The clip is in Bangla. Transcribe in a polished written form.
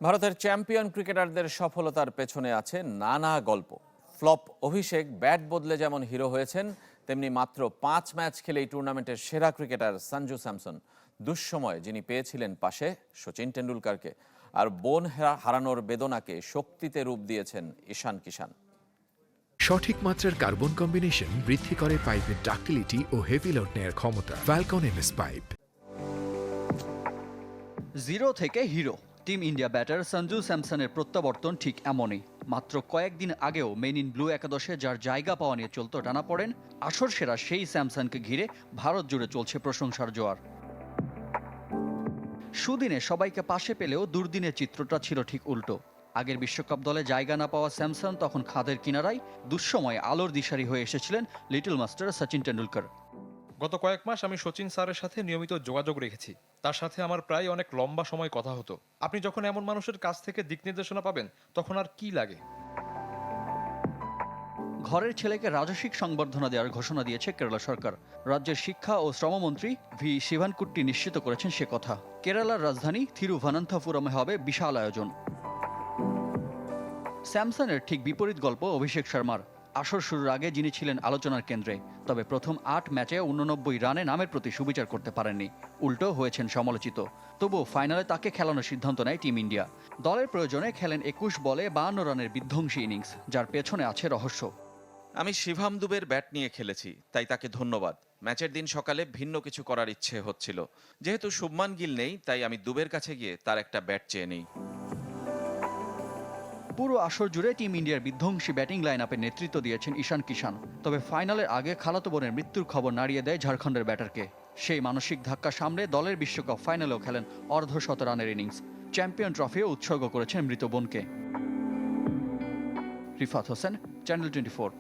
ভারতের চ্যাম্পিয়ন ক্রিকেটারদের সফলতার পেছনে আছে নানা গল্প। ফ্লপ অভিষেক ব্যাট বদলে যেমন হিরো হয়েছেন, তেমনি মাত্র 5 ম্যাচ খেলেই টুর্নামেন্টের সেরা ক্রিকেটার সঞ্জু স্যামসন দুঃসময়ে যিনি পেয়েছিলেন পাশে সচিন টেন্ডুলকারকে, আর বোন হারানোর বেদনাকে শক্তিতে রূপ দিয়েছেন ঈশান কিষান। সঠিক মাত্রার কার্বন কম্বিনেশন বৃদ্ধি করে পাইপের ডাক্টিলিটি ও হেভি লোড নেয়ার ক্ষমতা। Falcon MS pipe. জিরো থেকে hero team India batter Sanju স্যামসনের প্রত্যাবর্তন ঠিক এমনই। মাত্র কয়েকদিন আগেও মেন ইন ব্লু একাদশে যার জায়গা পাওয়া নিয়ে চলত টানাপোড়েন, আসর সেরা সেই স্যামসনকে ঘিরে ভারত জুড়ে চলছে প্রশংসার জোয়ার। সুদিনে সবাইকে পাশে পেলেও দুর্দিনের চিত্রটা ছিল ঠিক উল্টো। আগের বিশ্বকাপ দলে জায়গা না পাওয়া স্যামসন তখন খাদের কিনারায় দুঃসময়ে আলোর দিশারি হয়ে এসেছিলেন লিটল মাস্টার সচিন টেন্ডুলকার। গত কয়েক মাস আমি সচিন স্যারের সাথে নিয়মিত যোগাযোগ রেখেছি। তার সাথে আমার প্রায় অনেক লম্বা সময় কথা হতো। আপনি যখন এমন মানুষের কাছ থেকে দিক নির্দেশনা পাবেন, তখন আর কি লাগে। ঘরের ছেলেকে রাজস্বিক সংবর্ধনা দেওয়ার ঘোষণা দিয়েছে কেরালা সরকার। রাজ্যের শিক্ষা ও শ্রমমন্ত্রী ভি শিভানকুট্টি নিশ্চিত করেছেন সে কথা। কেরালার রাজধানী থিরুভানান্থপুরমে হবে বিশাল আয়োজন। স্যামসনের ঠিক বিপরীত গল্প অভিষেক শর্মার। আসর শুরুর আগে যিনি ছিলেন আলোচনার কেন্দ্রে, তবে প্রথম 8 ম্যাচে 89 রানে নামের প্রতি সুবিচার করতে পারেননি, উল্টো হয়েছেন সমালোচিত। তবুও ফাইনালে তাকে খেলানোর সিদ্ধান্ত নেয় টিম ইন্ডিয়া। দলের প্রয়োজনে খেলেন 21 বলে 52 রানের বিধ্বংসী ইনিংস, যার পেছনে আছে রহস্য। আমি শিভাম দুবের ব্যাট নিয়ে খেলেছি, তাই তাকে ধন্যবাদ। ম্যাচের দিন সকালে ভিন্ন কিছু করার ইচ্ছে হচ্ছিল। যেহেতু শুভমান গিল নেই, তাই আমি দুবের কাছে গিয়ে তার একটা ব্যাট চেয়ে নিই। পুরো আসর জুড়ে টিম ইন্ডিয়ার বিধ্বংসী ব্যাটিং লাইন আপের নেতৃত্ব দিয়েছেন ঈশান কিষান। তবে ফাইনালের আগে খালাতো বোনের মৃত্যুর খবর নাড়িয়ে দেয় ঝাড়খণ্ডের ব্যাটারকে। সেই মানসিক ধাক্কা সামলে দলের বিশ্বকাপ ফাইনালেও খেলেন অর্ধশত রানের ইনিংস। চ্যাম্পিয়ন ট্রফিও উৎসর্গ করেছেন মৃত বোনকে। রিফাত হোসেন, চ্যানেল 24।